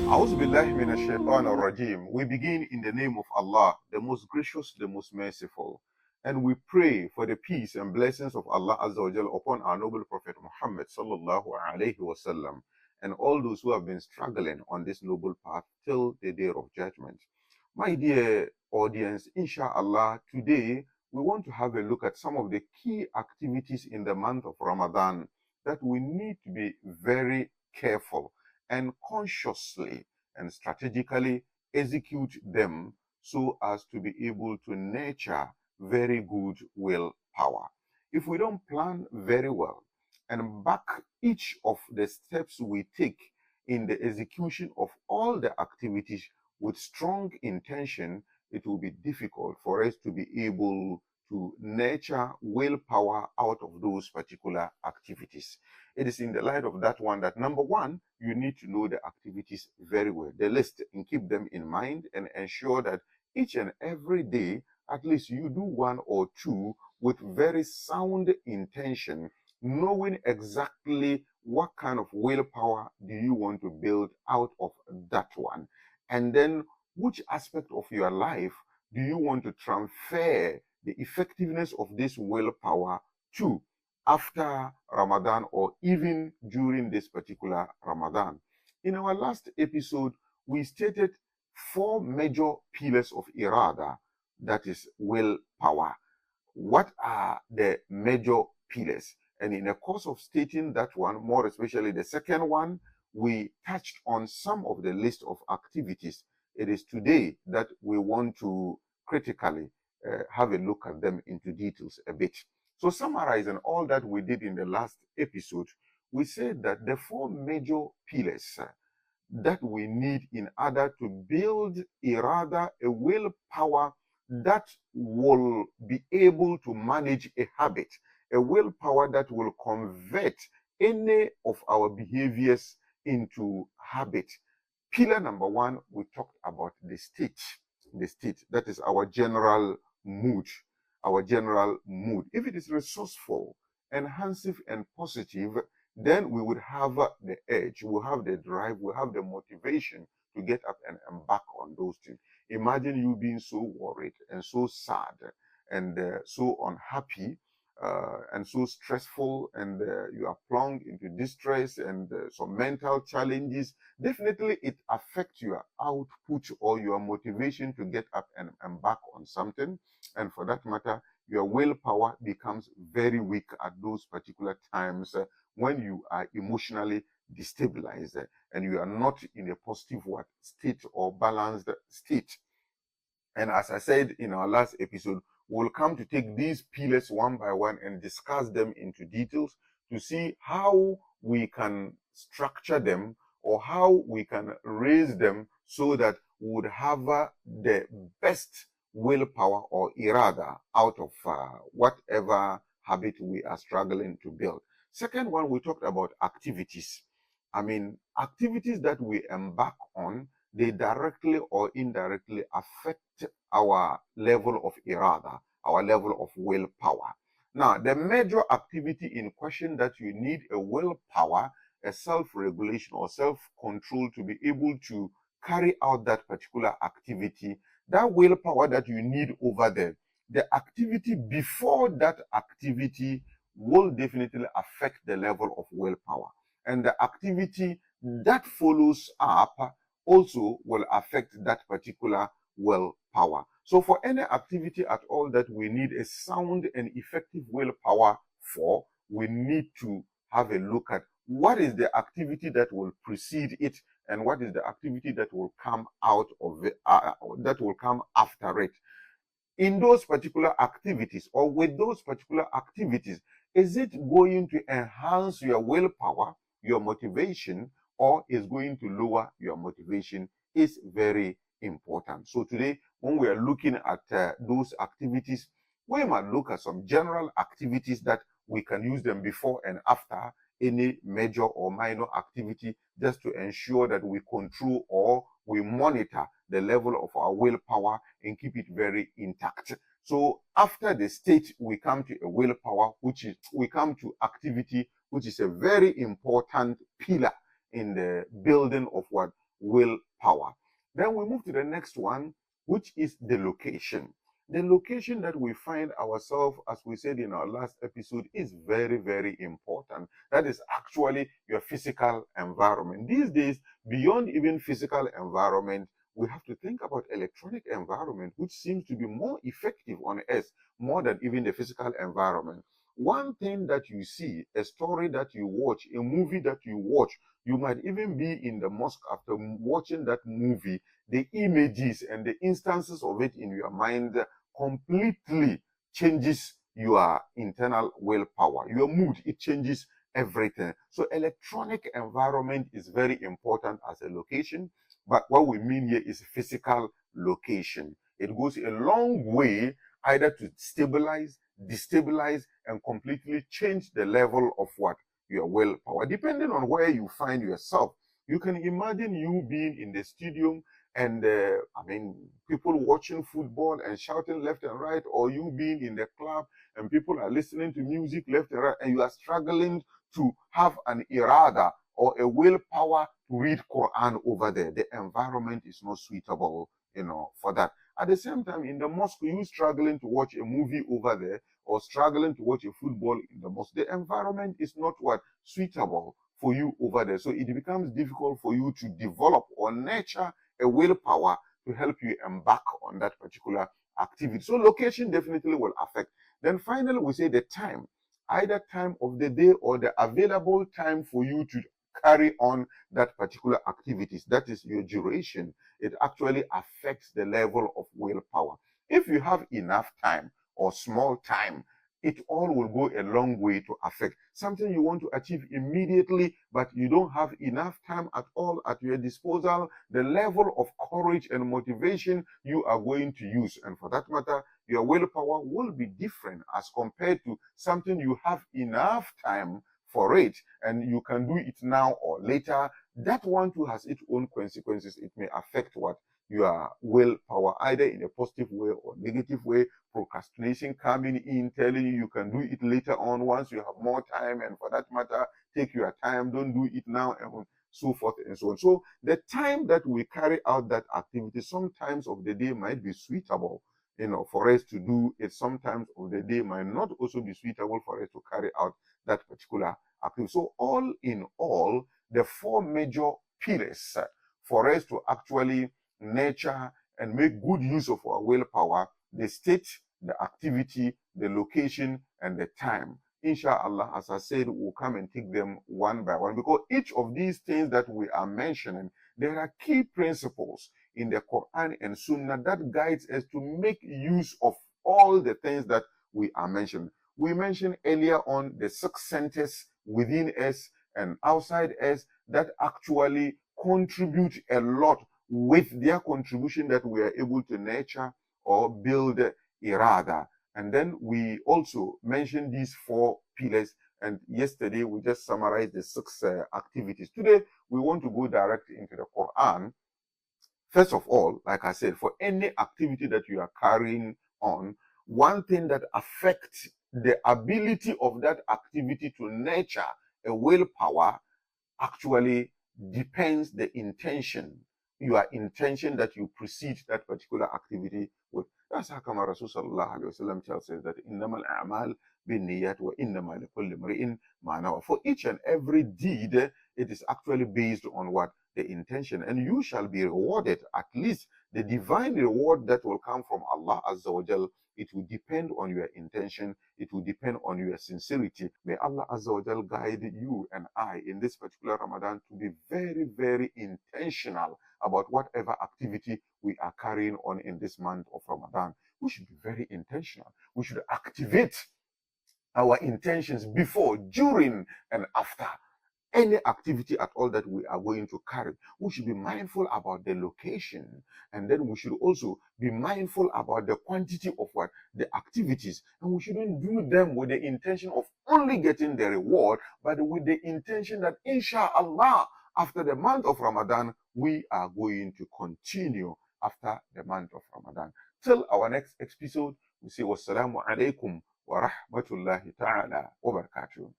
A'udhu billahi minash shaitanir rajim. We begin in the name of Allah, the most gracious, the most merciful. And we pray for the peace and blessings of Allah Azza wa Jalla upon our noble Prophet Muhammad sallallahu alayhi wasallam and all those who have been struggling on this noble path till the day of judgment. My dear audience, inshallah, today we want to have a look at some of the key activities in the month of Ramadan that we need to be very careful and consciously and strategically execute them so as to be able to nurture very good willpower. If we don't plan very well and back each of the steps we take in the execution of all the activities with strong intention, it will be difficult for us to be able to nurture willpower out of those particular activities. It is in the light of that one that, number one, you need to know the activities very well, the list, and keep them in mind and ensure that each and every day, at least you do one or two with very sound intention, knowing exactly what kind of willpower do you want to build out of that one. And then which aspect of your life do you want to transfer the effectiveness of this willpower to after Ramadan or even during this particular Ramadan. In our last episode, we stated 4 major pillars of Iraada, that is willpower. What are the major pillars? And in the course of stating that one, more especially the second one, we touched on some of the list of activities. It is today that we want to critically have a look at them into details a bit. So summarizing all that we did in the last episode, we said that the 4 major pillars that we need in order to build Iraada, a willpower that will be able to manage a habit, a willpower that will convert any of our behaviors into habit. Pillar number 1, we talked about the state. The state, that is our general mood. Our general mood. If it is resourceful, enhancing, and positive, then we would have the edge, we'll have the drive, we'll have the motivation to get up and embark on those things. Imagine you being so worried and so sad and so unhappy and so stressful, and you are plunged into distress and some mental challenges. Definitely it affects your output or your motivation to get up and embark on something. And for that matter, your willpower becomes very weak at those particular times when you are emotionally destabilized and you are not in a positive state or balanced state. And as I said in our last episode, we'll come to take these pillars one by one and discuss them into details to see how we can structure them or how we can raise them so that we would have the best willpower or Iraada out of whatever habit we are struggling to build. Second one, we talked about activities. I mean, activities that we embark on, they directly or indirectly affect our level of Iraada, our level of willpower. Now, the major activity in question that you need a willpower, a self-regulation or self-control to be able to carry out that particular activity, that willpower that you need over there, the activity before that activity will definitely affect the level of willpower. And the activity that follows up also will affect that particular willpower. So for any activity at all that we need a sound and effective willpower for, we need to have a look at what is the activity that will precede it and what is the activity that will come out of it, that will come after it. In those particular activities or with those particular activities, is it going to enhance your willpower, your motivation, or is going to lower your motivation? Is very important. So today, when we are looking at those activities, we might look at some general activities that we can use them before and after any major or minor activity, just to ensure that we control or we monitor the level of our willpower and keep it very intact. So after the state, we come to a willpower, which is, we come to activity, which is a very important pillar in the building of what? willpower. Then we move to the next one, which is the location. The location that we find ourselves, as we said in our last episode, is very, very important. That is actually your physical environment. These days, beyond even physical environment, we have to think about electronic environment, which seems to be more effective on us, more than even the physical environment. One thing that you see, a story that you watch, a movie that you watch, you might even be in the mosque after watching that movie. The images and the instances of it in your mind completely changes your internal willpower, your mood. It changes everything. So electronic environment is very important as a location, but what we mean here is physical location. It goes a long way either to stabilize, destabilize, and completely change the level of what? Your willpower, depending on where you find yourself. You can imagine you being in the stadium and people watching football and shouting left and right, or you being in the club and people are listening to music left and right, and you are struggling to have an Iraada or a willpower to read Quran over there. The environment is not suitable, for that. At the same time, in the mosque, you struggling to watch a movie over there or struggling to watch a football in the mosque. The environment is not what suitable for you over there. So it becomes difficult for you to develop or nurture a willpower to help you embark on that particular activity. So location definitely will affect. Then finally, we say the time, either time of the day or the available time for you to carry on that particular activities. That is your duration. It actually affects the level of willpower. If you have enough time or small time, it all will go a long way to affect something you want to achieve immediately, but you don't have enough time at all at your disposal. The level of courage and motivation you are going to use, and for that matter, your willpower will be different as compared to something you have enough time for it and you can do it now or later. That one too has its own consequences. It may affect what? Your willpower, either in a positive way or negative way. Procrastination coming in, telling you can do it later on once you have more time, and for that matter, take your time, don't do it now, and so forth and so on. So the time that we carry out that activity, sometimes of the day might be suitable, for us to do it. Sometimes of the day might not also be suitable for us to carry out that particular activity. So all in all, the four major pillars for us to actually nurture and make good use of our willpower: the state, the activity, the location, and the time. Inshallah, as I said, we'll come and take them one by one, because each of these things that we are mentioning, there are key principles in the Quran and Sunnah that guides us to make use of all the things that we are mentioning. We mentioned earlier on the 6 centers within us and outside us that actually contribute a lot with their contribution that we are able to nurture or build Iraada. And then we also mentioned these 4 pillars, and yesterday we just summarized the 6 activities. Today we want to go directly into the Quran. First of all, like I said, for any activity that you are carrying on, one thing that affects the ability of that activity to nurture a willpower actually depends the intention, your intention that you proceed that particular activity with. That's how come Rasul sallallahu alaihi wasallam tells us that innamal a'mal binniyat wa innama likulli imri'in ma nawa. For each and every deed, it is actually based on what? The intention. And you shall be rewarded, at least the divine reward that will come from Allah Azza wa Jal. It will depend on your intention. It will depend on your sincerity. May Allah Azza wa Jal guide you and I in this particular Ramadan to be very, very intentional about whatever activity we are carrying on in this month of Ramadan. We should be very intentional. We should activate our intentions before, during, and after any activity at all that we are going to carry. We should be mindful about the location, and then we should also be mindful about the quantity of what? The activities. And we shouldn't do them with the intention of only getting the reward, but with the intention that inshallah, after the month of Ramadan, we are going to continue after the month of Ramadan. Till our next episode, we say wassalamu alaikum wa rahmatullahi ta'ala wa barakatuh.